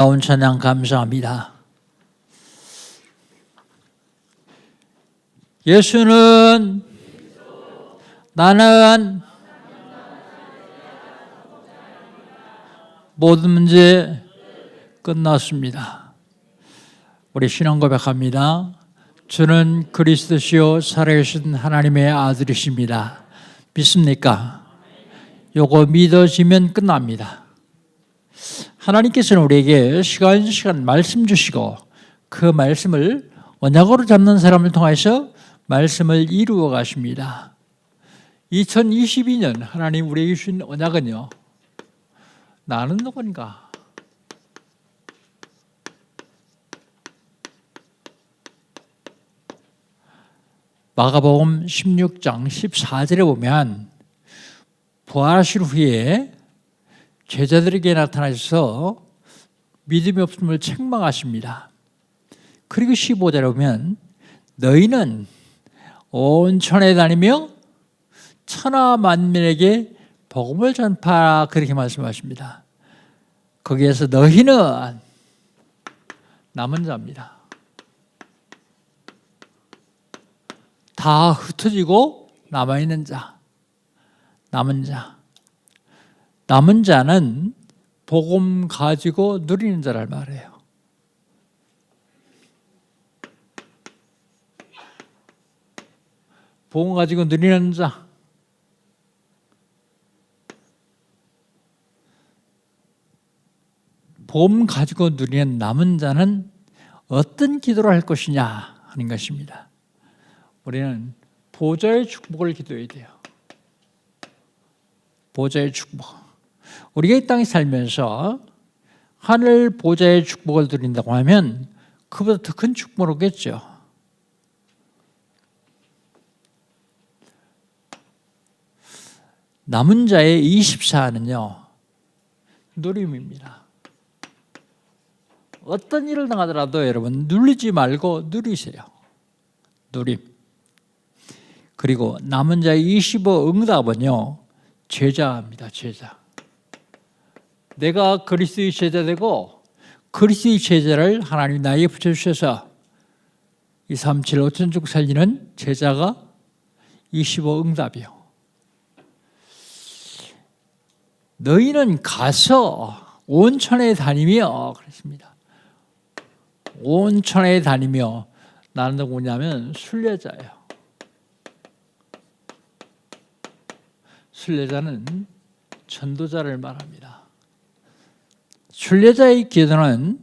나온 찬양 감사합니다. 예수는 나는 모든 문제 끝났습니다. 우리 신앙 고백합니다. 주는 그리스도시요 살아계신 하나님의 아들이십니다. 믿습니까? 요거 믿어지면 끝납니다. 하나님께서는 우리에게 시간 말씀 주시고 그 말씀을 언약으로 잡는 사람을 통해서 말씀을 이루어 가십니다. 2022년 하나님 우리에게 주신 언약은요, 나는 누군가? 마가복음 16장 14절에 보면 부활하신 후에 제자들에게 나타나셔서 믿음이 없음을 책망하십니다. 그리고 15절에 보면 너희는 온 천하에 다니며 천하 만민에게 복음을 전파하라, 그렇게 말씀하십니다. 거기에서 너희는 남은 자입니다. 다 흩어지고 남아있는 자, 남은 자. 남은 자는 복음 가지고 누리는 자를 말해요. 복음 가지고 누리는 자. 복음 가지고 누리는 남은 자는 어떤 기도를 할 것이냐 하는 것입니다. 우리는 보좌의 축복을 기도해야 돼요. 보좌의 축복. 우리가 이 땅에 살면서 하늘 보좌의 축복을 누린다고 하면 그보다 더 큰 축복을 오겠죠. 남은 자의 24는요, 누림입니다. 어떤 일을 당하더라도 여러분 눌리지 말고 누리세요. 누림. 그리고 남은 자의 25 응답은요, 제자입니다. 제자. 내가 그리스도의 제자 되고 그리스도의 제자를 하나님이 나에게 붙여주셔서 2, 3, 7, 5천 쭉 살리는 제자가 25 응답이요. 너희는 가서 온 천하에 다니며, 그랬습니다. 온 천하에 다니며. 나는 누구냐면 순례자예요. 순례자는 전도자를 말합니다. 순례자의 기도는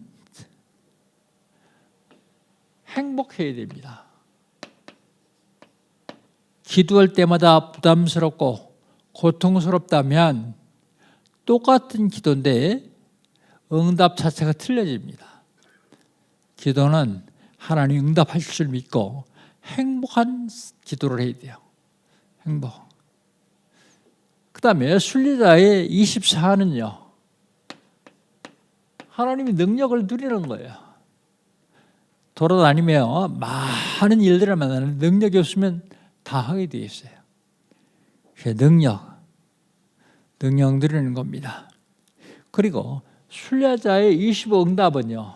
행복해야 됩니다. 기도할 때마다 부담스럽고 고통스럽다면 똑같은 기도인데 응답 자체가 틀려집니다. 기도는 하나님 응답하실 줄 믿고 행복한 기도를 해야 돼요. 행복. 그 다음에 순례자의 24는요, 하나님의 능력을 누리는 거예요. 돌아다니며 많은 일들을 만나는 능력이 없으면 다 하게 되어 있어요. 능력 누리는 겁니다. 그리고 순례자의 25 응답은요,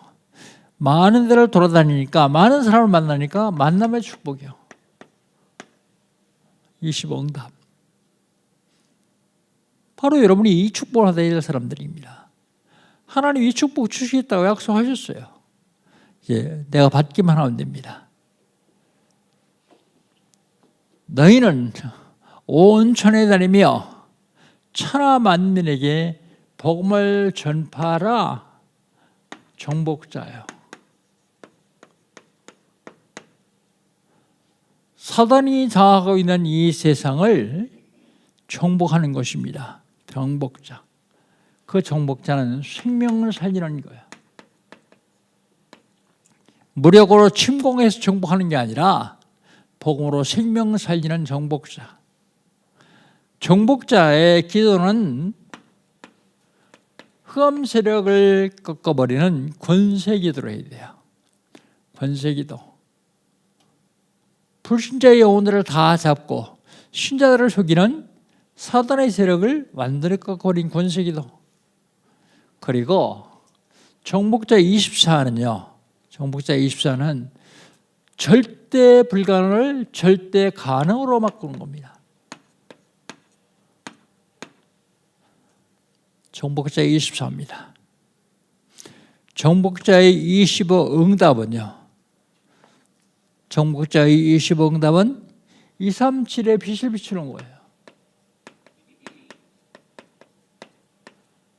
많은 데를 돌아다니니까, 많은 사람을 만나니까 만남의 축복이요. 25 응답. 바로 여러분이 이 축복을 받아야 될 사람들입니다. 하나님이 이 축복 주시겠다고 약속하셨어요. 이제 내가 받기만 하면 됩니다. 너희는 온 천하에 다니며 천하 만민에게 복음을 전파하라. 정복자예요. 사단이 장악하고 있는 이 세상을 정복하는 것입니다. 정복자. 그 정복자는 생명을 살리는 거예요. 무력으로 침공해서 정복하는 게 아니라 복음으로 생명을 살리는 정복자. 정복자의 기도는 흑암 세력을 꺾어버리는 권세기도를 해야 돼요. 권세기도. 불신자의 영혼들을 다 잡고 신자들을 속이는 사단의 세력을 완전히 꺾어버린 권세기도. 그리고 정복자 24는요. 정복자 24는 절대 불가능을 절대 가능으로 바꾸는 겁니다. 정복자 24입니다. 정복자의 25 응답은요. 정복자의 25 응답은 237의 빛을 비추는 거예요.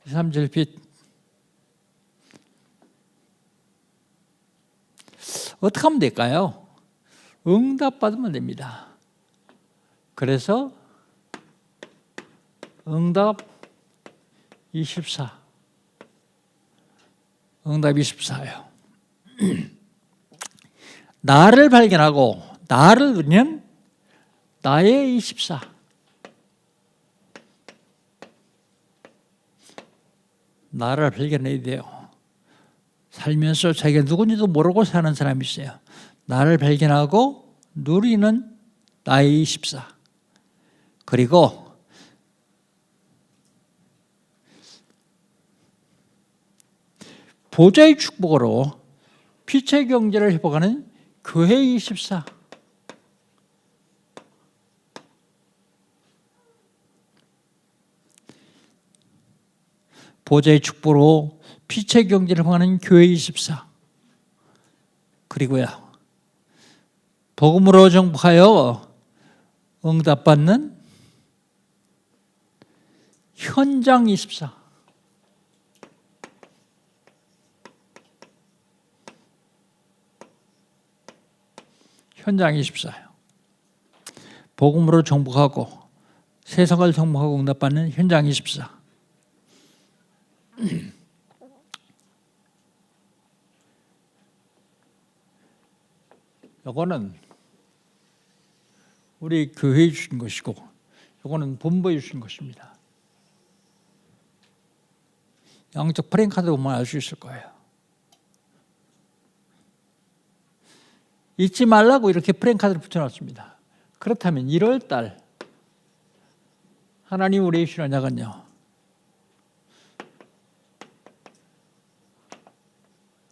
237 빛. 어떻게 하면 될까요? 응답 받으면 됩니다. 그래서 응답 24. 응답 24예요. 나를 발견하고 나를 누리는 나의 24. 나를 발견해야 돼요. 살면서 자기가 누군지도 모르고 사는 사람이 있어요. 나를 발견하고 누리는 나의 24. 그리고 보좌의 축복으로 빛의 경제를 회복하는 교회 24. 보좌의 축복으로 빛의 경제를 회복하는 교회 24. 그리고요. 복음으로 정복하여 응답받는 현장 24. 현장 24예요. 복음으로 정복하고 세상을 정복하고 응답받는 현장 24. 이거는 우리 교회에 주신 것이고 이거는 본부에 주신 것입니다. 양쪽 프랭카드 보면 알 수 있을 거예요. 잊지 말라고 이렇게 프랭카드를 붙여놨습니다. 그렇다면 1월 달 하나님 우리의 신앙약은요.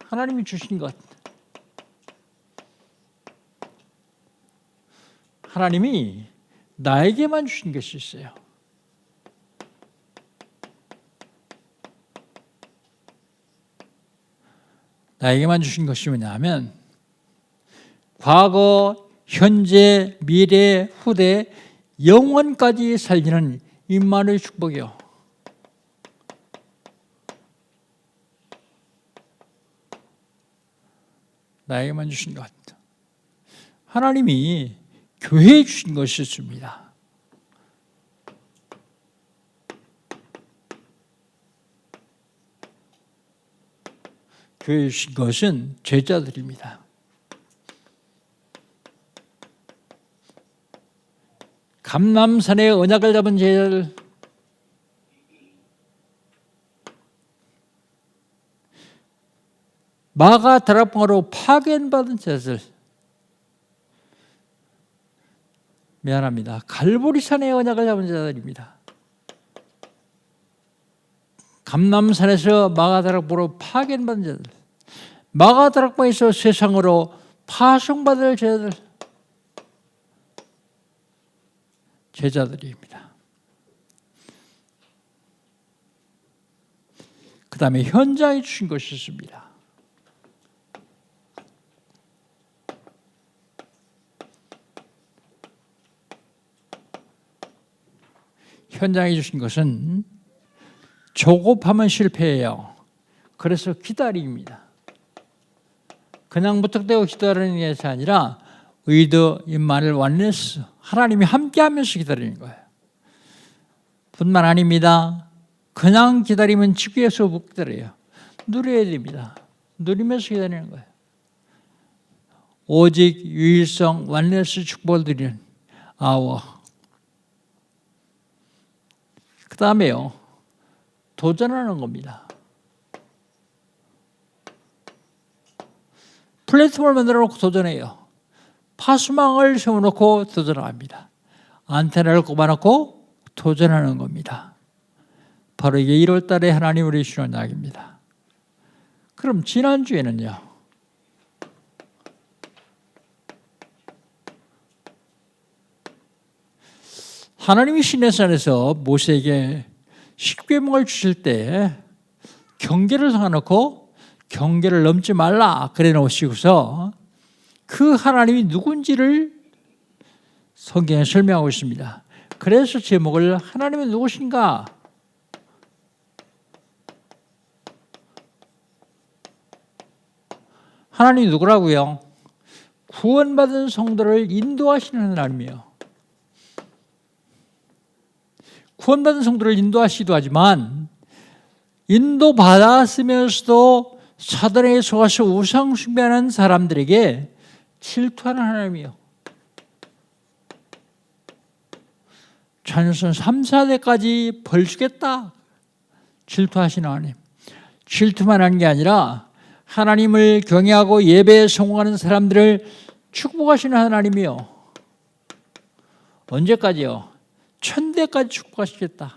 하나님이 주신 것, 하나님이 나에게만 주신 것이 있어요. 나에게만 주신 것이 뭐냐면 과거, 현재, 미래, 후대, 영원까지 살리는 임마누엘 축복이요. 나에게만 주신 것. 하나님이 교회에 주신 것이 있습니다. 교회에 주신 것은 제자들입니다. 감람산의 언약을 잡은 제자들, 마가 다락방으로 파견받은 제자들, 미안합니다. 갈보리산의 언약을 잡은 제자들입니다. 감람산에서 마가 다락방으로 파견받은 제자들, 마가 다락방에서 세상으로 파송받을 제자들, 제자들입니다. 그 다음에 현장에 주신 것이 있습니다. 현장에 주신 것은 조급하면 실패해요. 그래서 기다림입니다. 그냥 무턱대고 기다리는 것이 아니라 의도, 임마누엘, 원네스, 하나님이 함께하면서 기다리는 거예요. 뿐만 아닙니다. 그냥 기다리면 지구에서 못 기다려요. 누려야 됩니다. 누리면서 기다리는 거예요. 오직 유일성, 원네스 축복을 드리는 아워. 그 다음에요. 도전하는 겁니다. 플랫폼을 만들어 놓고 도전해요. 파수망을 세워놓고 도전합니다. 안테나를 꼽아놓고 도전하는 겁니다. 바로 이게 1월 달에 하나님 우리 주시는 약입니다. 그럼 지난주에는요. 하나님이 시내산에서 모세에게 십계명을 주실 때 경계를 정해놓고 경계를 넘지 말라 그래 놓으시고서 그 하나님이 누군지를 성경에 설명하고 있습니다. 그래서 제목을 하나님은 누구신가? 하나님이 누구라고요? 구원받은 성도를 인도하시는 하나님이요. 구원받은 성도를 인도하시기도 하지만 인도받았으면서도 사단에게 속아서 우상 숭배하는 사람들에게 질투하는 하나님이요. 자녀선 3, 4대까지 벌 주겠다. 질투하시는 하나님. 질투만 하는 게 아니라 하나님을 경외하고 예배에 성공하는 사람들을 축복하시는 하나님이요. 언제까지요? 1000대까지 축복하시겠다.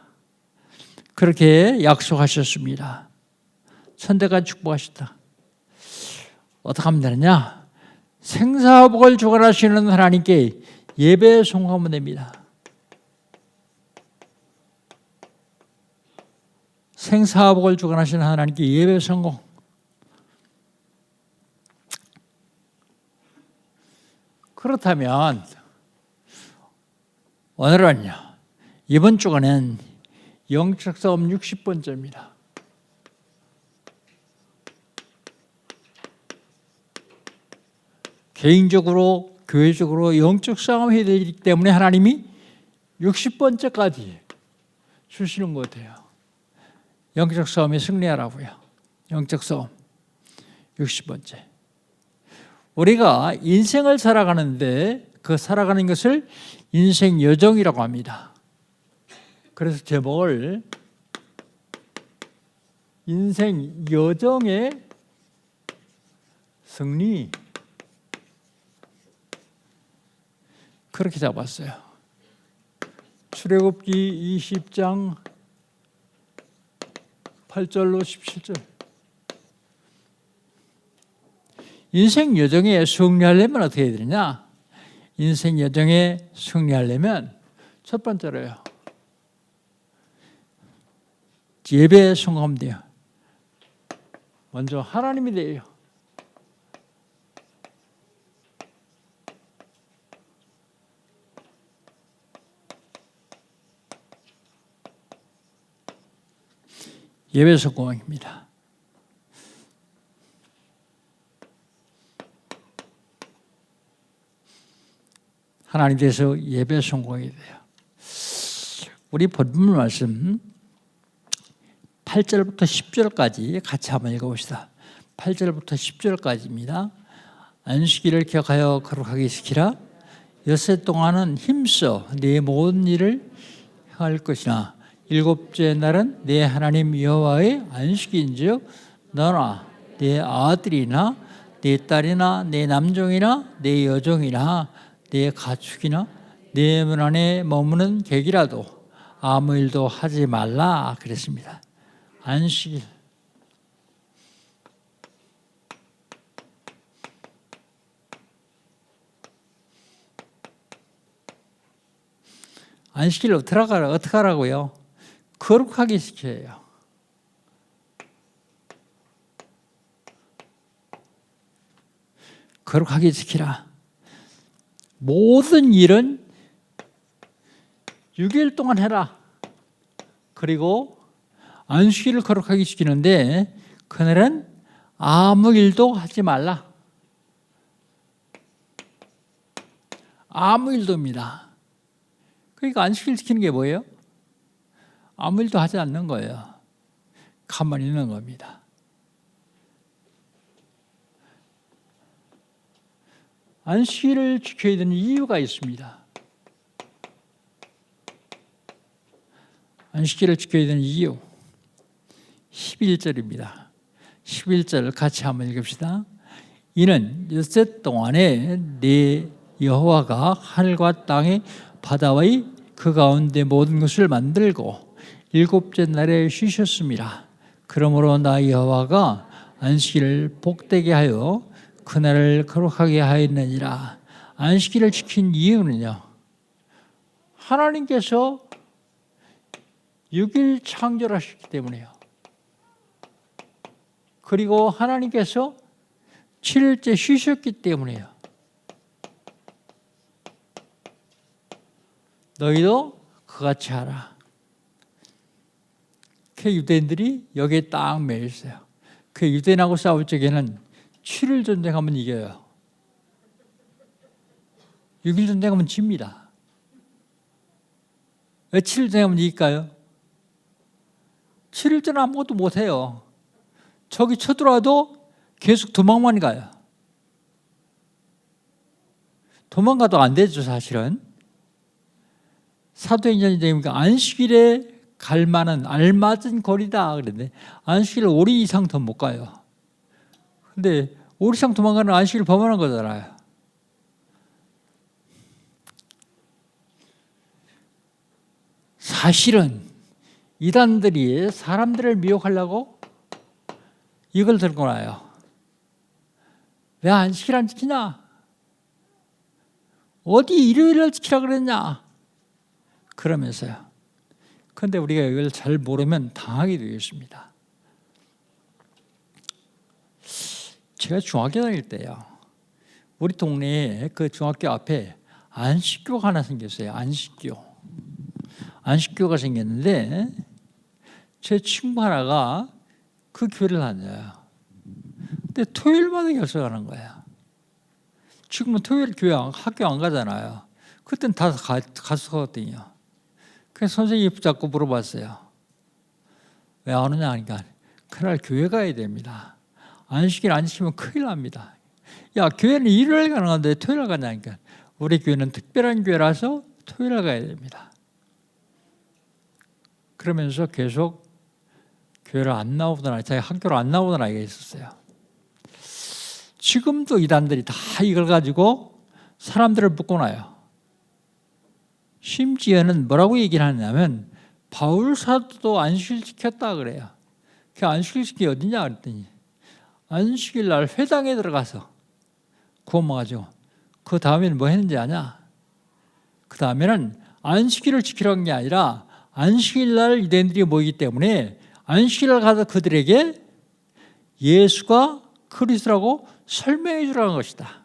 그렇게 약속하셨습니다. 1000대까지 축복하셨다. 어떻게 하면 되느냐? 생사복을 주관하시는 하나님께 예배에 성공하면 됩니다. 생사복을 주관하시는 하나님께 예배 성공. 그렇다면 오늘은요, 이번 주간은 영적 싸움 60번째입니다. 개인적으로, 교회적으로 영적 싸움을 해야 되기 때문에 하나님이 60번째까지 주시는 것 같아요. 영적 싸움에 승리하라고요. 영적 싸움 60번째. 우리가 인생을 살아가는데 그 살아가는 것을 인생 여정이라고 합니다. 그래서 제목을 인생 여정의 승리 그렇게 잡았어요. 출애굽기 20장 8절로 17절. 인생 여정에 승리하려면 어떻게 해야 되느냐? 인생 여정에 승리하려면 첫 번째로요. 예배에 성공하면 돼요. 먼저 하나님이 돼요. 예배 성공입니다. 하나님 대해서 예배 성공해야 돼요. 우리 본문 말씀 8절부터 10절까지 같이 한번 읽어봅시다. 8절부터 10절까지입니다. 안식일을 기억하여 거룩하게 지키라. 엿새 동안은 힘써 네 모든 일을 행할 것이나 일곱째 날은 내 하나님 여호와의 안식인즉 너나 내 아들이나 내 딸이나 내 남종이나 내 여종이나 내 가축이나 내 문 안에 머무는 객이라도 아무 일도 하지 말라 그랬습니다. 안식일. 안식일 어떻게 하라고요? 거룩하게 지켜요. 거룩하게 지키라. 모든 일은 6일 동안 해라. 그리고 안식일을 거룩하게 지키는데 그날은 아무 일도 하지 말라. 아무 일도입니다. 그러니까 안식일 지키는 게 뭐예요? 아무 일도 하지 않는 거예요. 가만히 있는 겁니다. 안식일을 지켜야 되는 이유가 있습니다. 안식일을 지켜야 되는 이유 11절입니다. 11절 같이 한번 읽읍시다. 이는 엿새 동안에 네 여호와가 하늘과 땅의 바다와의 그 가운데 모든 것을 만들고 일곱째 날에 쉬셨습니다. 그러므로 나 여호와가 안식일을 복되게 하여 그날을 거룩하게 하였느니라. 안식일을 지킨 이유는요, 하나님께서 6일 창조하셨기 때문에요. 그리고 하나님께서 7일째 쉬셨기 때문에요. 너희도 그같이 하라. 그 유대인들이 여기에 딱 매여 있어요. 그 유대인하고 싸울 적에는 7일 전쟁하면 이겨요. 6일 전쟁하면 집니다. 왜 7일 전쟁하면 이길까요? 7일째는 아무것도 못해요. 적이 쳐들어와도 계속 도망만 가요. 도망가도 안 되죠, 사실은. 사도행전이 되니까 안식일에 갈 만한 알맞은 거리다 그랬는데 안식일 5리 이상 더 못 가요. 근데 5리 이상 도망가는 안식일 범하는 거잖아요. 사실은 이단들이 사람들을 미혹하려고 이걸 들고 나요. 왜 안식일 안 지키냐? 어디 일요일을 지키라 그랬냐? 그러면서요. 그런데 우리가 이걸 잘 모르면 당하게 되겠습니다. 제가 중학교 다닐 때요, 우리 동네에 그 중학교 앞에 안식교가 하나 생겼어요. 안식교가 생겼는데 제 친구 하나가 그 교회를 다녀요. 근데 토요일마다 결석하는 거예요. 지금은 토요일 학교 안 가잖아요. 그때는 다 갔었거든요. 그래서 선생님이 붙잡고 물어봤어요. 왜 안 오냐 하니까 그날 교회 가야 됩니다. 안식일 안 지키면 큰일 납니다. 야, 교회는 일요일 가는 건데 토요일 가냐니까 우리 교회는 특별한 교회라서 토요일 가야 됩니다. 그러면서 계속 교회를 안 나오던 자기 학교를 안 나오던 아이가 있었어요. 지금도 이단들이 다 이걸 가지고 사람들을 묶어놔요. 심지어는 뭐라고 얘기를 하냐면 바울 사도도 안식일 지켰다 그래요. 그 안식일 지키 어디냐 그랬더니 안식일 날 회당에 들어가서 구워 먹어가지고 그 다음에는 뭐 했는지 아냐? 그 다음에는 안식일을 지키라는 게 아니라 안식일 날 유대인들이 모이기 때문에 안식일을 가서 그들에게 예수가 그리스도라고 설명해 주라는 것이다.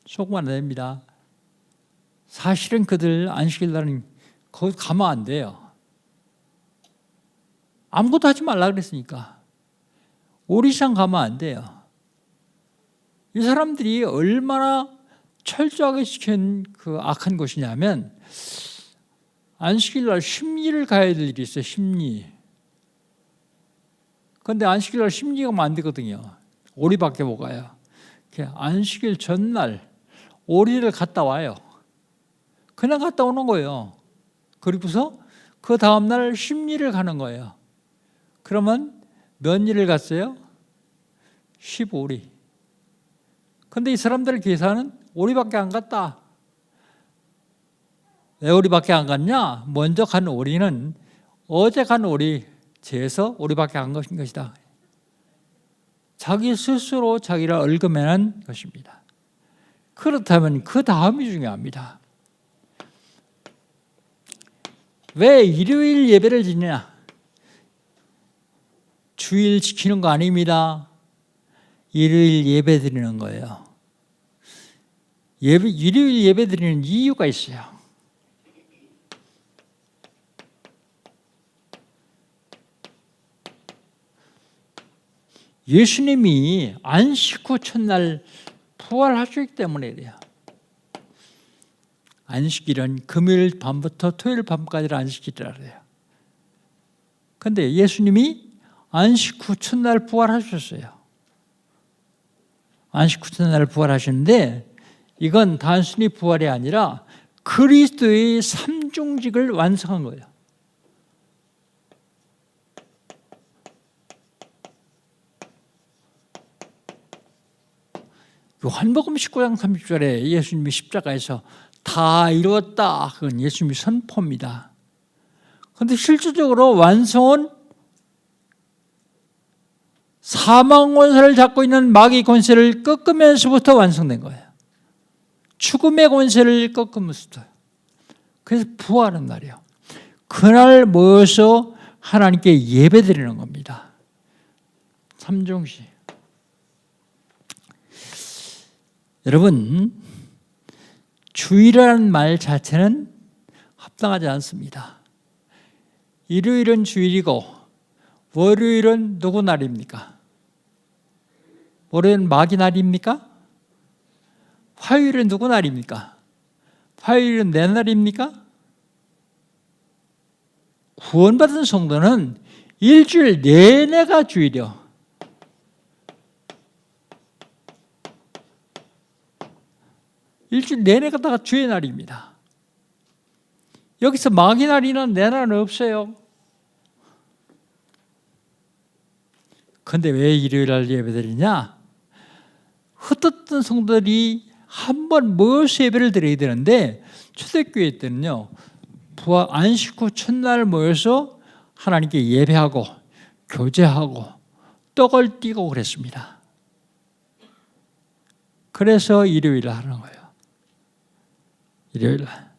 속으면 안 됩니다. 사실은 그들 안식일 날은 거기 가면 안 돼요. 아무것도 하지 말라 그랬으니까. 오리산 가면 안 돼요. 이 사람들이 얼마나 철저하게 지킨 그 악한 것이냐면 안식일 날 심리를 가야 될 일이 있어요. 심리. 그런데 안식일 날 심리가 가면 안 되거든요. 오리밖에 못 가요. 안식일 전날 오리를 갔다 와요. 그냥 갔다 오는 거예요. 그리고서 그 다음날 심리를 가는 거예요. 그러면 몇 일을 갔어요? 15리. 근데 이 사람들 계산은 오리밖에 안 갔다. 왜 오리밖에 안 갔냐? 먼저 간 오리는 어제 간 오리 재서 오리밖에 안 간 것이다. 자기 스스로 자기를 얽어매는 것입니다. 그렇다면 그 다음이 중요합니다. 왜 일요일 예배를 지내냐? 주일 지키는 거 아닙니다. 일요일 예배 드리는 거예요. 일요일 예배 드리는 이유가 있어요. 예수님이 안식 후 첫날 부활하셨기 때문에 그래요. 안식일은 금요일 밤부터 토요일 밤까지를 안식일이라 그래요. 그런데 예수님이 안식 후 첫날 부활하셨어요. 안식 후 첫날 부활하셨는데 이건 단순히 부활이 아니라 그리스도의 삼중직을 완성한 거예요. 요한복음 19장 30절에 예수님이 십자가에서 다 이루었다. 그건 예수님이 선포입니다. 그런데 실질적으로 완성은 사망 권세를 잡고 있는 마귀 권세를 꺾으면서부터 완성된 거예요. 죽음의 권세를 꺾으면서부터. 그래서 부활하는 날이에요. 그날 모여서 하나님께 예배드리는 겁니다. 삼중시. 여러분, 주일이라는 말 자체는 합당하지 않습니다. 일요일은 주일이고 월요일은 누구 날입니까? 월요일은 마귀 날입니까? 화요일은 누구 날입니까? 화요일은 내 날입니까? 구원받은 성도는 일주일 내내가 주일이요. 일주일 내내가 다 주의 날입니다. 여기서 마귀 날이나 내 날은 없어요. 그런데 왜 일요일 날 예배드리냐? 흩어졌던 성도들이 한번 모여서 예배를 드려야 되는데 초대교회 때는요, 부활 안식 후 첫날 모여서 하나님께 예배하고 교제하고 떡을 띠고 그랬습니다. 그래서 일요일 날 하는 거예요. 일요일 날.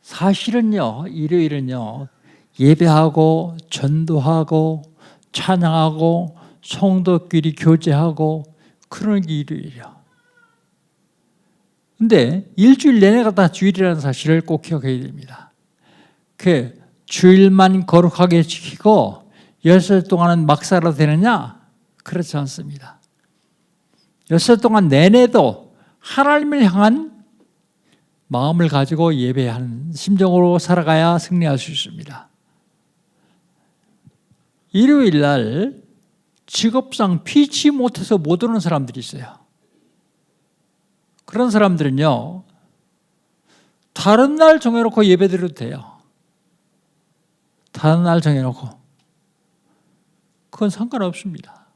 사실은요, 일요일은요, 예배하고 전도하고 찬양하고 성도끼리 교제하고 그런 게 일요일이요. 근데 일주일 내내가 다 주일이라는 사실을 꼭 기억해야 됩니다. 그 주일만 거룩하게 지키고 열흘 동안은 막 살아도 되느냐? 그렇지 않습니다. 열흘 동안 내내도 하나님을 향한 마음을 가지고 예배하는 심정으로 살아가야 승리할 수 있습니다. 일요일 날 직업상 피치 못해서 못 오는 사람들이 있어요. 그런 사람들은요, 다른 날 정해놓고 예배드려도 돼요. 다른 날 정해놓고. 그건 상관없습니다.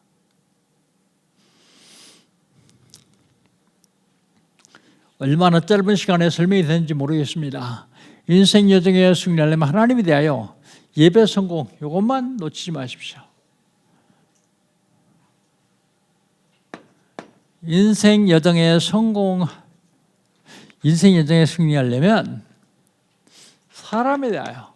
얼마나 짧은 시간에 설명이 되는지 모르겠습니다. 인생 여정에 승리하려면 하나님에 대하여 예배 성공, 이것만 놓치지 마십시오. 인생 여정에 승리하려면 사람에 대하여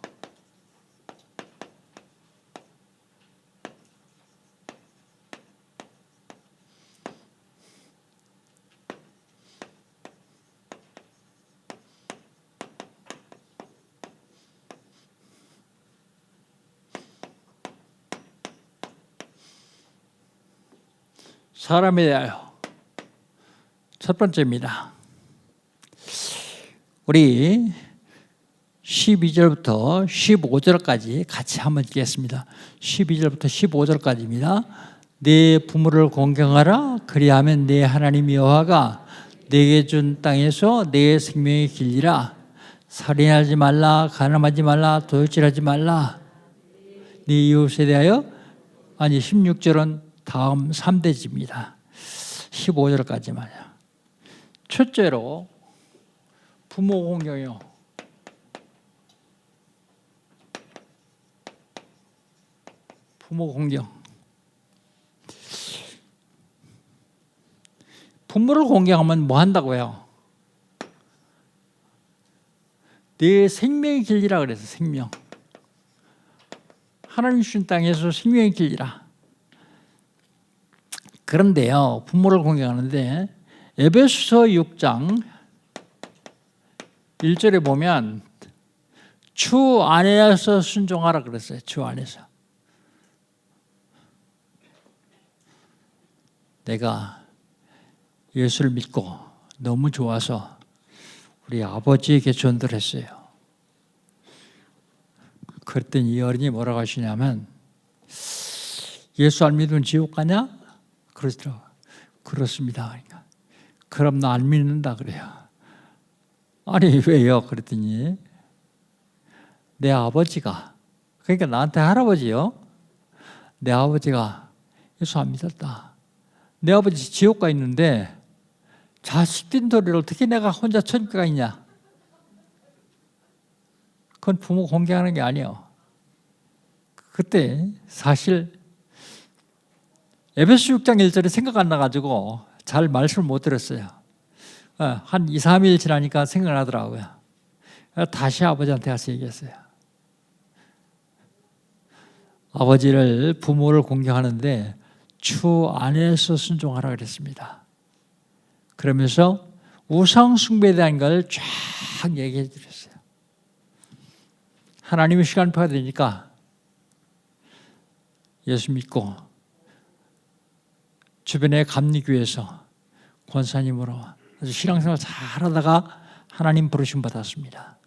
첫 번째입니다. 우리 12절부터 15절까지 같이 한번 읽겠습니다. 12절부터 15절까지입니다. 내 부모를 공경하라. 그리하면 내 하나님 여호와가 내게 준 땅에서 내 생명의 길이라. 살인하지 말라. 간음하지 말라. 도둑질하지 말라. 네 이웃에 대하여. 아니 16절은 다음 3대지입니다. 15절까지만요. 첫째로 부모 공경이요. 부모 공경. 부모를 공경하면 뭐 한다고요? 내 생명의 길이라 그래서 생명. 하나님 주신 땅에서 생명의 길이라. 그런데요, 부모를 공경하는데 에베소서 6장 1절에 보면 주 안에서 순종하라 그랬어요. 주 안에서. 내가 예수를 믿고 너무 좋아서 우리 아버지에게 전도를 했어요. 그랬더니 이 어린이 뭐라고 하시냐면 예수 안 믿으면 지옥 가냐? 그러더라고요. 그렇습니다. 그러니까 그럼 나 안 믿는다 그래요. 아니 왜요? 그랬더니 내 아버지가, 그러니까 나한테 할아버지요. 내 아버지가 예수 안 믿었다. 내 아버지 지옥 가 있는데 자식 된 소리를 어떻게 내가 혼자 천국 가 있냐? 그건 부모 공경하는 게 아니에요. 그때 사실 에베소 6장 1절이 생각 안 나가지고 잘 말씀을 못 들었어요. 한 2, 3일 지나니까 생각나더라고요. 다시 아버지한테 가서 얘기했어요. 아버지를, 부모를 공경하는데 주 안에서 순종하라 그랬습니다. 그러면서 우상 숭배에 대한 걸 쫙 얘기해 드렸어요. 하나님의 시간표가 되니까 예수 믿고 주변의 감리교회에서 권사님으로 아주 신앙생활 잘하다가 하나님 부르심 받았습니다.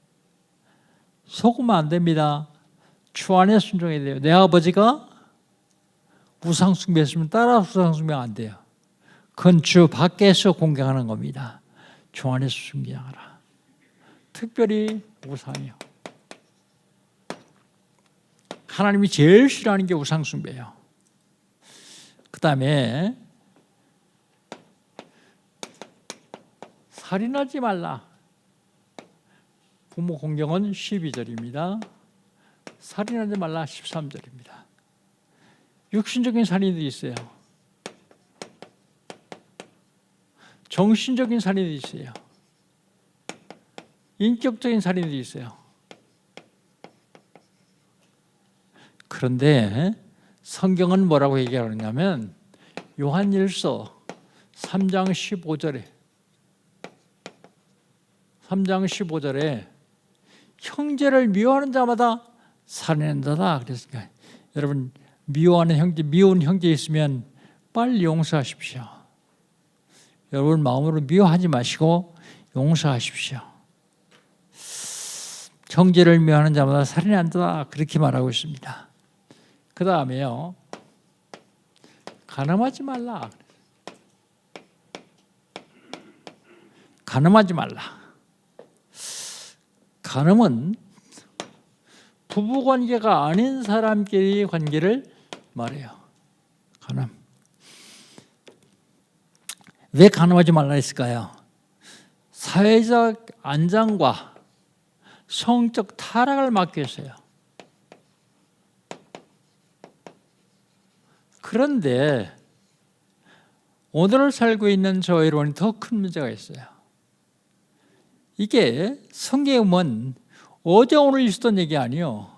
속으면 안 됩니다. 주 안에 순종해야 돼요. 내 아버지가 우상 숭배했으면 따라 우상 숭배가 안 돼요. 그건 주 밖에서 공경하는 겁니다. 주 안에서 순종하라. 특별히 우상이요. 하나님이 제일 싫어하는 게 우상 숭배예요. 그 다음에 살인하지 말라. 부모 공경은 12절입니다. 살인하지 말라 13절입니다. 육신적인 살인도 있어요. 정신적인 살인도 있어요. 인격적인 살인도 있어요. 그런데 성경은 뭐라고 얘기하느냐면 요한일서 3장 15절에 형제를 미워하는 자마다 살인하는 자다 그랬으니까 여러분 미워하는 형제, 미운 형제 있으면 빨리 용서하십시오. 여러분 마음으로 미워하지 마시고 용서하십시오. 형제를 미워하는 자마다 살인하는 자다 그렇게 말하고 있습니다. 그 다음에요. 간음하지 말라. 간음하지 말라. 간음은 부부관계가 아닌 사람끼리 관계를 말해요. 간음. 왜 간음하지 말라 했을까요? 사회적 안정과 성적 타락을 막기 위해서요. 그런데 오늘을 살고 있는 저희 여러분이 더 큰 문제가 있어요. 이게 성경에 보면 어제 오늘 있었던 얘기 아니에요.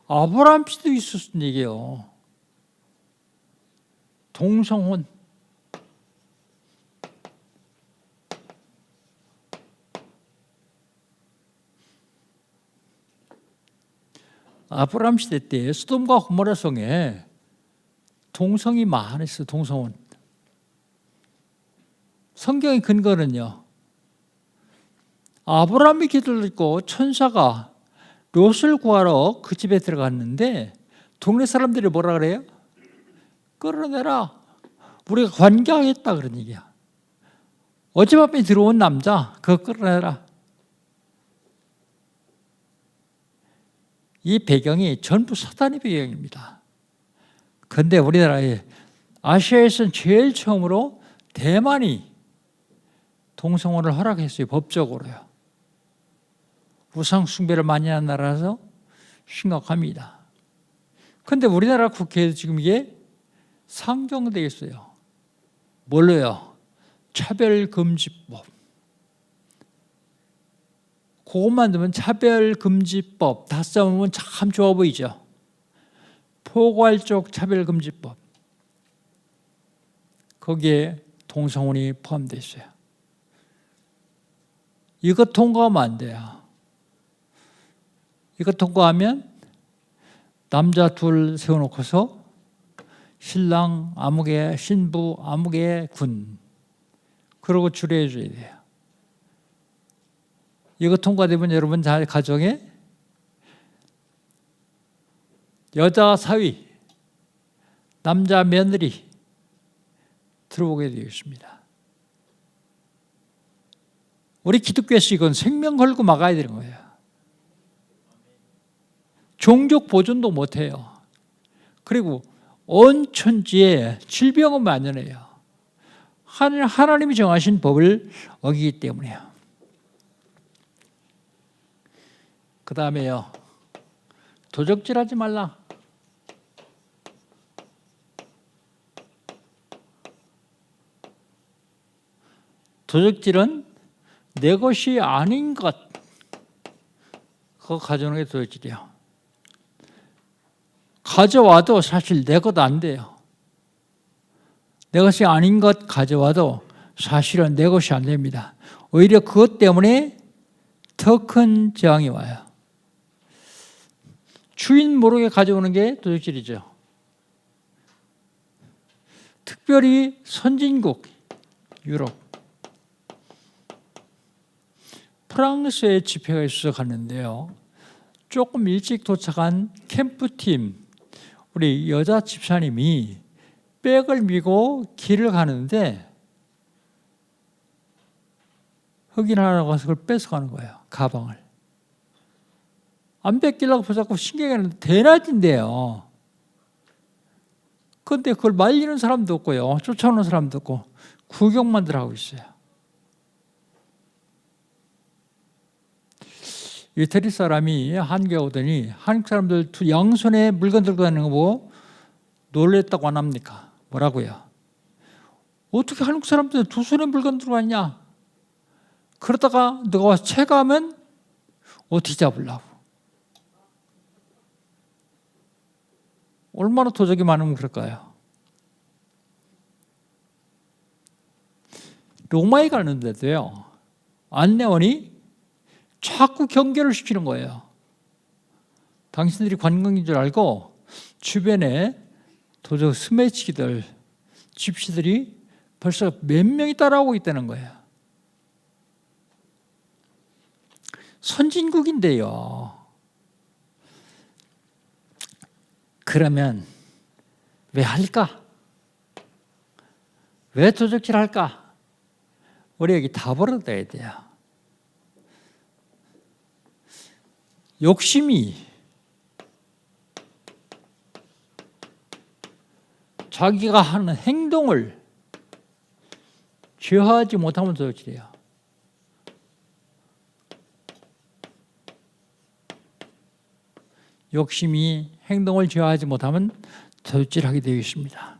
아브라함 씨도 있었던 얘기예요. 동성혼. 아브라함 시대 때 소돔과 고모라 성에 동성이 많았어요. 동성혼. 성경의 근거는요. 아브라함이 기도를 듣고 천사가 롯을 구하러 그 집에 들어갔는데 동네 사람들이 뭐라 그래요? 끌어내라. 우리가 관계하겠다 그런 얘기야. 어젯밤에 들어온 남자 그거 끌어내라. 이 배경이 전부 사단의 배경입니다. 그런데 우리나라에 아시아에서는 제일 처음으로 대만이 동성혼을 허락했어요. 법적으로요. 우상 숭배를 많이 하는 나라라서 심각합니다. 그런데 우리나라 국회에서 지금 이게 상정되어 있어요. 뭘로요? 차별금지법. 그것만 들으면 차별금지법 다 써보면 참 좋아 보이죠. 포괄적 차별금지법. 거기에 동성혼이 포함되어 있어요. 이거 통과하면 안 돼요. 이거 통과하면 남자 둘 세워놓고서 신랑 아무개, 신부 아무개 군 그러고 주례해줘야 돼요. 이거 통과되면 여러분 가정에 여자 사위, 남자 며느리 들어오게 되어 있습니다. 우리 기독교에서 이건 생명 걸고 막아야 되는 거예요. 종족 보존도 못해요. 그리고 온 천지에 질병은 만연해요. 하나님이 정하신 법을 어기기 때문에요. 그 다음에요. 도적질하지 말라. 도적질은 내 것이 아닌 것, 그거 가져오는 게 도적질이에요. 가져와도 사실 내 것 안 돼요. 내 것이 아닌 것 가져와도 사실은 내 것이 안 됩니다. 오히려 그것 때문에 더 큰 저항이 와요. 주인 모르게 가져오는 게 도적질이죠. 특별히 선진국, 유럽, 프랑스에 집회가 있어서 갔는데요. 조금 일찍 도착한 캠프팀, 우리 여자 집사님이 백을 메고 길을 가는데 흑인 하나 가서 그걸 뺏어가는 거예요. 가방을. 안 뺏기려고 붙잡고 신경이 나는데 대낮인데요. 그런데 그걸 말리는 사람도 없고요. 쫓아오는 사람도 없고 구경만들 하고 있어요. 이태리 사람이 한국에 오더니 한국 사람들 양손에 물건 들고 다니는 거 보고 놀랬다고 안 합니까? 뭐라고요? 어떻게 한국 사람들 두 손에 물건 들고 왔냐? 그러다가 너가 와서 체감하면 어떻게 잡으려고? 얼마나 도적이 많으면 그럴까요? 로마에 가는데도요. 안내원이 자꾸 경계를 시키는 거예요. 당신들이 관광인 줄 알고 주변에 도적 스매치기들, 집시들이 벌써 몇 명이 따라오고 있다는 거예요. 선진국인데요. 그러면 왜 할까? 왜 도적질 할까? 우리 여기 답을 얻어야 돼요. 욕심이 자기가 하는 행동을 제어하지 못하면 도적질이에요. 욕심이 행동을 제어하지 못하면 도적질하게 되어 있습니다.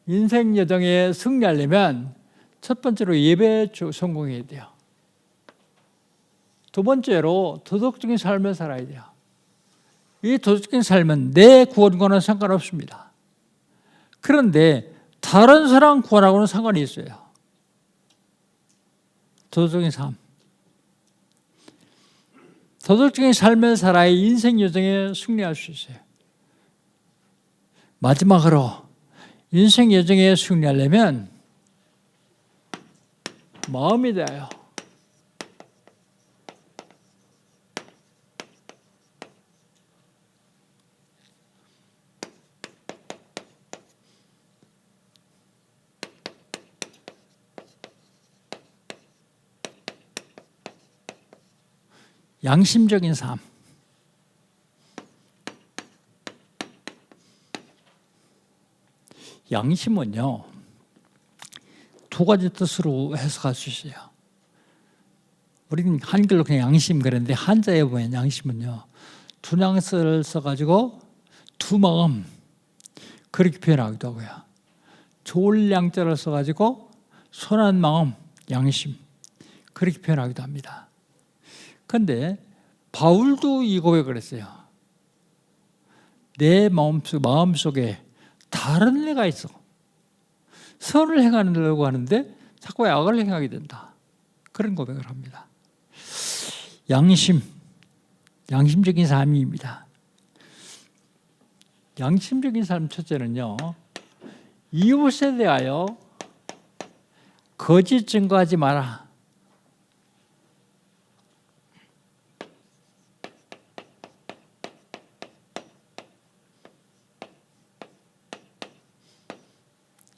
인생 여정에 승리하려면 첫 번째로 예배 성공해야 돼요. 두 번째로 도덕적인 삶을 살아야 돼요. 이 도덕적인 삶은 내 구원과는 상관없습니다. 그런데 다른 사람 구원하고는 상관이 있어요. 도덕적인 삶. 도덕적인 삶을 살아야 인생 여정에 승리할 수 있어요. 마지막으로 인생 여정에 승리하려면 마음이 돼요. 양심적인 삶. 양심은요, 두 가지 뜻으로 해석할 수 있어요. 우리는 한글로 그냥 양심 그랬는데 한자에 보면 양심은요, 두 냥스를 써가지고 두 마음 그렇게 표현하기도 하고요. 좋을 양자를 써가지고 선한 마음, 양심 그렇게 표현하기도 합니다. 그런데 바울도 이 고백을 했어요. 내 마음속에 다른 애가 있어. 선을 행하려고 하는데 자꾸 악을 행하게 된다. 그런 고백을 합니다. 양심적인 삶입니다. 양심적인 삶 첫째는요, 이웃에 대하여 거짓 증거하지 마라.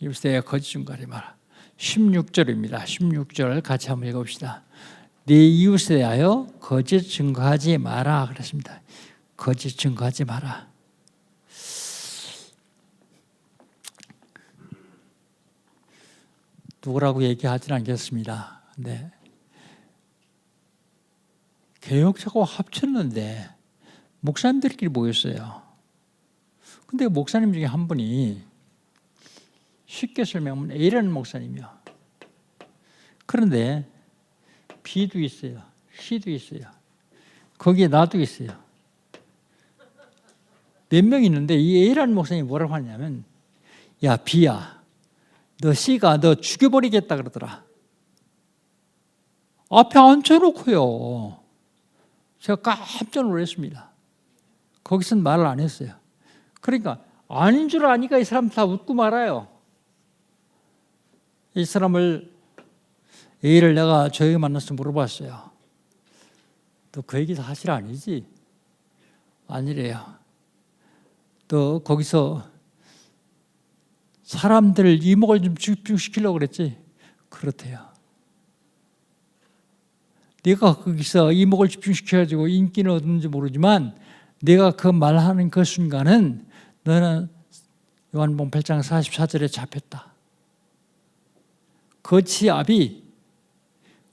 이웃에 대하여 거짓 증거하지 마라. 16절입니다. 16절 같이 한번 읽어봅시다. 네 이웃에 대하여 거짓 증거하지 마라 그랬습니다. 거짓 증거하지 마라. 누구라고 얘기하지는 않겠습니다. 네. 개혁자하고 합쳤는데 목사님들끼리 모였어요. 근데 목사님 중에 한 분이 쉽게 설명하면 A라는 목사님이요. 그런데 B도 있어요. C도 있어요. 거기에 나도 있어요. 몇 명 있는데 이 A라는 목사님이 뭐라고 하냐면, 야 B야, 너 C가 너 죽여버리겠다 그러더라. 앞에 앉혀놓고요. 제가 깜짝 놀랐습니다. 거기서는 말을 안 했어요. 그러니까 아닌 줄 아니까 이 사람 다 웃고 말아요. 이 사람을 A를 내가 저에게 만나서 물어봤어요. 너 그 얘기 사실 아니지? 아니래요. 너 거기서 사람들 이목을 좀 집중시키려고 그랬지? 그렇대요. 네가 거기서 이목을 집중시켜가지고 인기는 얻는지 모르지만 네가 그 말하는 그 순간은 너는 요한복음 8장 44절에 잡혔다. 거치압이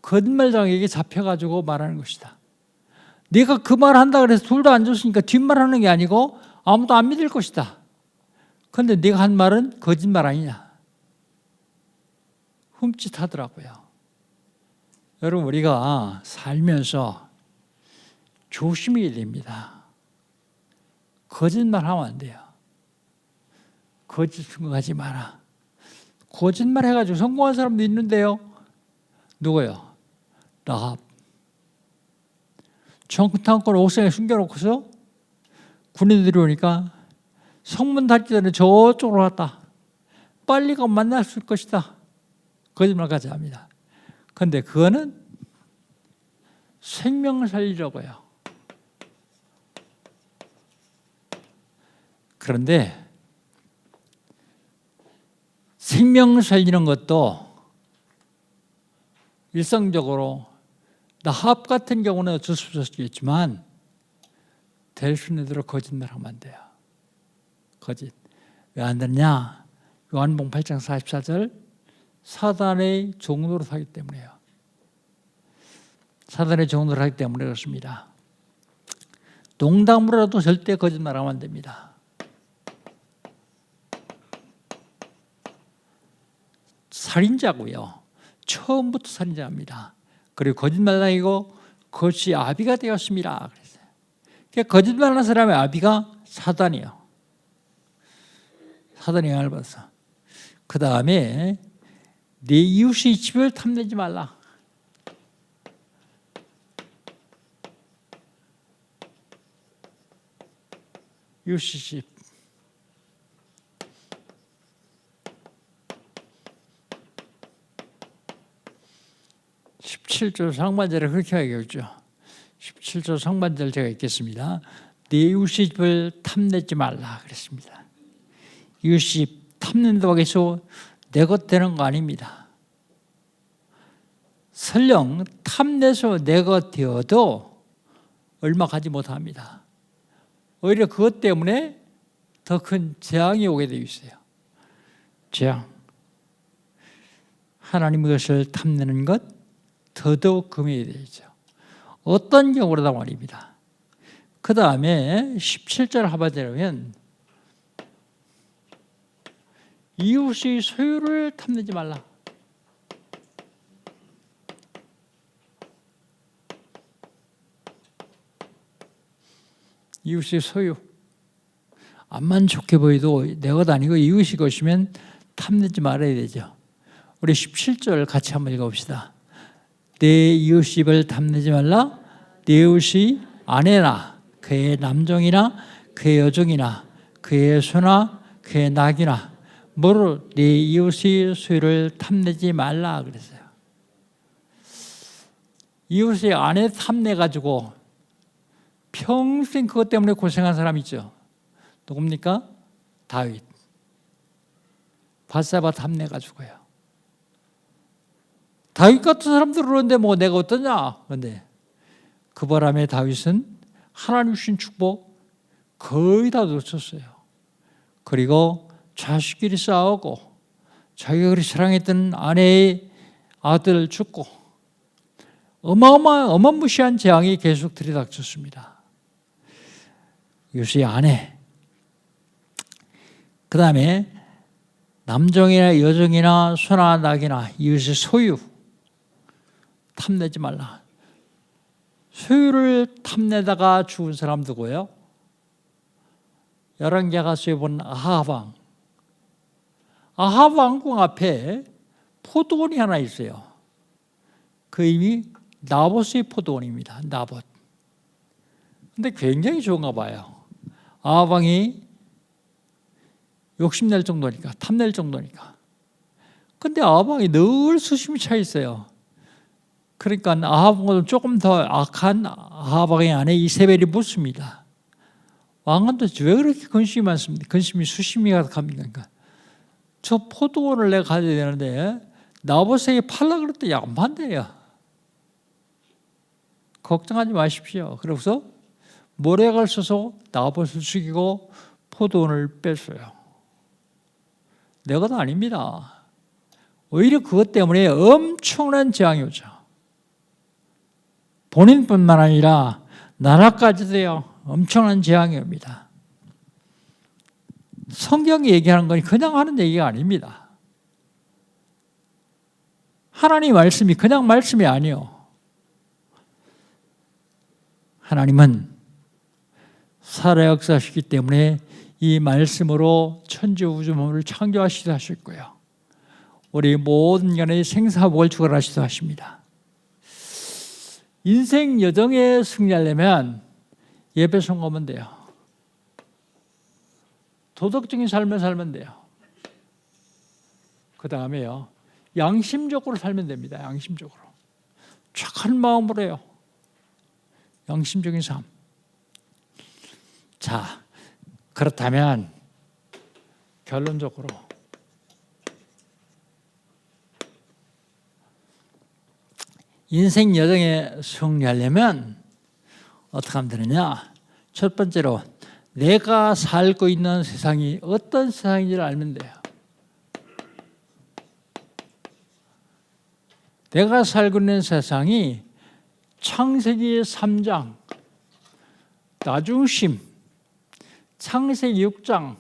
거짓말장에게 잡혀가지고 말하는 것이다. 네가 그 말 한다 그래서 둘 다 앉았으니까 뒷말하는 게 아니고 아무도 안 믿을 것이다. 그런데 네가 한 말은 거짓말 아니냐. 흠칫하더라고요. 여러분, 우리가 살면서 조심해야 됩니다. 거짓말하면 안 돼요. 거짓 증거하지 마라. 거짓말 해가지고 성공한 사람도 있는데요. 누구요? 라합. 정탐꾼 옥상에 숨겨놓고서 군인들이 오니까 성문 닫기 전에 저쪽으로 갔다. 빨리 가면 만날 수 있을 것이다. 거짓말까지 합니다. 그런데 그거는 생명을 살리려고요. 그런데 생명을 살리는 것도 일상적으로 라합 같은 경우는 어쩔 수 없겠지만 될 수 있는 대로 거짓말하면 안 돼요. 거짓. 왜 안 되느냐? 요한복음 8장 44절 사단의 종노릇 하기 때문에요. 사단의 종노릇 하기 때문에 그렇습니다. 농담으로라도 절대 거짓말하면 안 됩니다. 살인자고요. 처음부터 살인자입니다. 그리고 거짓말당이고 그것이 아비가 되었습니다. 그랬어요. 그러니까 거짓말하는 사람의 아비가 사단이에요. 사단이 영향을 받아서. 그 다음에 내 이웃의 집을 탐내지 말라. 이웃의 집. (17절) 상반절에 그렇게 얘기했죠. 17절 상반절 제가 읽겠습니다. 내 이웃의 집을 탐내지 말라 그랬습니다. 이웃의 집 탐낸다고 해서 내 것 되는 거 아닙니다. 설령 탐내서 내 것 되어도 얼마 가지 못합니다. 오히려 그것 때문에 더 큰 재앙이 오게 되어 있어요. 재앙. 하나님의 것을 탐내는 것 더더욱 금해야 되죠. 어떤 경우로다 말입니다. 그 다음에 17절 하반절에 보면 이웃의 소유를 탐내지 말라. 이웃의 소유. 암만 좋게 보여도 내 것 아니고 이웃이 것이면 탐내지 말아야 되죠. 우리 17절 같이 한번 읽어봅시다. 내 이웃 집을 탐내지 말라. 내 이웃이 아내나 그의 남종이나 그의 여종이나 그의 소나 그의 낙이나 뭐로 내 이웃의 소유를 탐내지 말라 그랬어요. 이웃의 아내 탐내가지고 평생 그것 때문에 고생한 사람 있죠. 누굽니까? 다윗. 밧세바 탐내가지고요. 다윗 같은 사람들 그러는데 뭐 내가 어떠냐? 그런데 그 바람에 다윗은 하나님 주신 축복 거의 다 놓쳤어요. 그리고 자식끼리 싸우고 자기가 그리 사랑했던 아내의 아들 죽고 어마무시한 재앙이 계속 들이닥쳤습니다. 이웃의 아내, 그 다음에 남종이나 여종이나 소나 낙이나 이웃의 소유 탐내지 말라. 소유를 탐내다가 죽은 사람 누구예요? 열왕기하가서에 본 아합 왕. 아합 왕궁 앞에 포도원이 하나 있어요. 그 이름이 나봇의 포도원입니다. 나봇. 근데 굉장히 좋은가 봐요. 아합 왕이 욕심낼 정도니까, 탐낼 정도니까. 근데 아합 왕이 늘 수심이 차 있어요. 그러니까 아합 왕은 조금 더 악한 아합 왕의 아내 이세벨이 묻습니다. 왕은 도대체 왜 그렇게 근심이 많습니까? 근심이 수심이 가득합니까? 그러니까 저 포도원을 내가 가져야 되는데 나봇에게 팔라 그랬더니 안 판대요. 걱정하지 마십시오. 그래서 모략을 써서 나봇을 죽이고 포도원을 뺐어요. 내 것 아닙니다. 오히려 그것 때문에 엄청난 재앙이 오죠. 본인뿐만 아니라 나라까지도요. 엄청난 재앙이 옵니다. 성경이 얘기하는 건 그냥 하는 얘기가 아닙니다. 하나님 말씀이 그냥 말씀이 아니요. 하나님은 살아 역사하시기 때문에 이 말씀으로 천지 우주만물을 창조하시기도 하실 거예요. 우리 모든 인간의 생사복을 주관하시기도 하십니다. 인생 여정에 승리하려면 예배 성공하면 돼요. 도덕적인 삶을 살면 돼요. 그 다음에요. 양심적으로 살면 됩니다. 양심적으로. 착한 마음으로 해요. 양심적인 삶. 자, 그렇다면 결론적으로 인생 여정에 승리하려면 어떻게 하면 되느냐? 첫 번째로 내가 살고 있는 세상이 어떤 세상인지를 알면 돼요. 내가 살고 있는 세상이 창세기 3장 나중심, 창세기 6장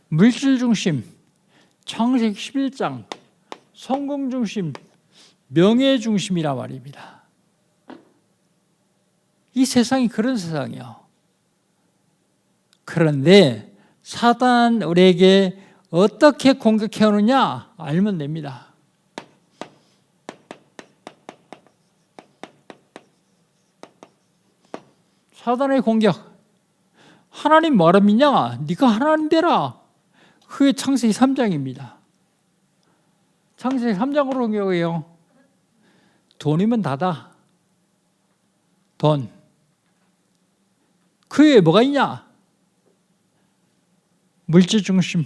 물질중심, 창세기 11장 성공중심, 명예중심이란 말입니다. 이 세상이 그런 세상이에요. 그런데 사단 우리에게 어떻게 공격해 오느냐 알면 됩니다. 사단의 공격. 하나님 뭐라 믿냐? 네가 하나님 되라. 그게 창세기 3장입니다. 창세기 3장으로 공격해요. 돈이면 다다. 돈. 그 외에 뭐가 있냐? 물질 중심.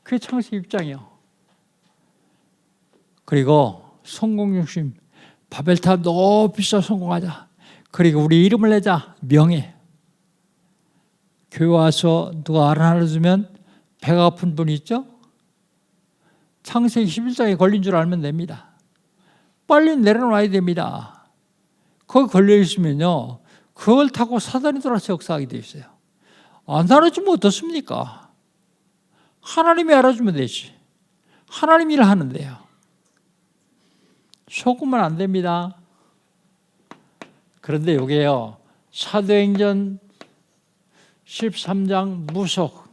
그게 창세기 6장이요. 그리고 성공 중심. 바벨탑 높이서 성공하자. 그리고 우리 이름을 내자. 명예. 교회 와서 누가 알아주면 배가 아픈 분이 있죠? 창세기 11장에 걸린 줄 알면 됩니다. 빨리 내려놔야 됩니다. 거기 걸려있으면요. 그걸 타고 사단이 돌아서 역사하게 되어 있어요. 안 알아주면 어떻습니까? 하나님이 알아주면 되지. 하나님 일을 하는데요. 속으면 안 됩니다. 그런데 이게요. 사도행전 13장 무속,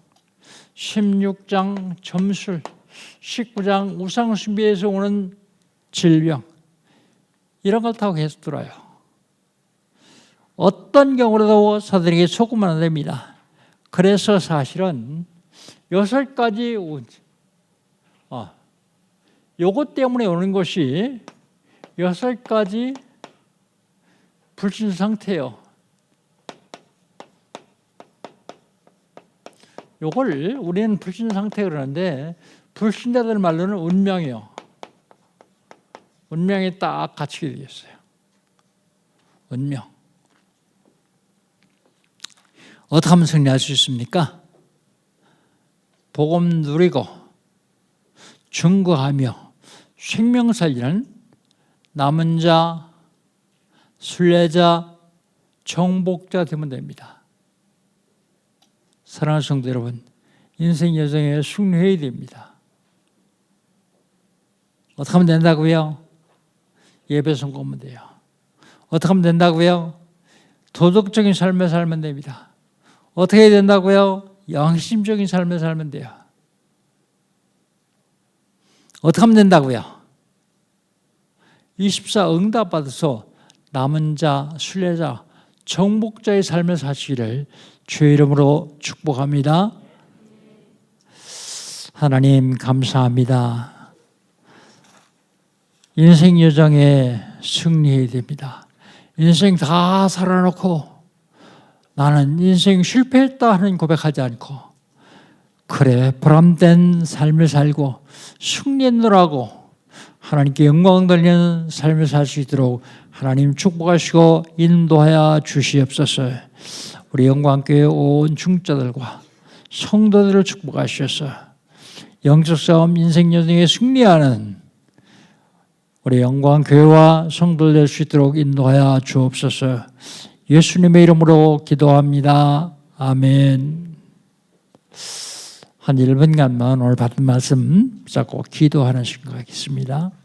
16장 점술, 19장 우상숭배에서 오는 질병 이런 걸 타고 계속 들어요. 어떤 경우라도 사단에게 속으면 안 됩니다. 그래서 사실은 6가지 요것 때문에 오는 것이 6가지 불신 상태예요. 요걸 우리는 불신 상태 그러는데 불신자들 말로는 운명이요. 운명에 딱 갇히게 되겠어요. 운명. 어떻게 하면 승리할 수 있습니까? 복음 누리고 증거하며 생명 살리는 남은 자 순례자, 정복자 되면 됩니다. 사랑하는 성도 여러분, 인생 여정에 승리해야 됩니다. 어떻게 하면 된다고요? 예배 성공하면 돼요. 어떻게 하면 된다고요? 도덕적인 삶을 살면 됩니다. 어떻게 해야 된다고요? 양심적인 삶을 살면 돼요. 어떻게 하면 된다고요? 24 응답받아서 남은 자, 순례자, 정복자의 삶을 사시기를 주의 이름으로 축복합니다. 하나님 감사합니다. 인생 여정에 승리해야 됩니다. 인생 다 살아놓고 나는 인생 실패했다 하는 고백하지 않고 그래 보람된 삶을 살고 승리했노라고 하나님께 영광 돌리는 삶을 살 수 있도록 하나님 축복하시고 인도하여 주시옵소서. 우리 영광교회 온 중자들과 성도들을 축복하셔서 영적 싸움 인생 여정에 승리하는 우리 영광교회와 성도들 될 수 있도록 인도하여 주옵소서. 예수님의 이름으로 기도합니다. 아멘. 한 1분간만 오늘 받은 말씀 잡고 기도하는 시간 갖겠습니다.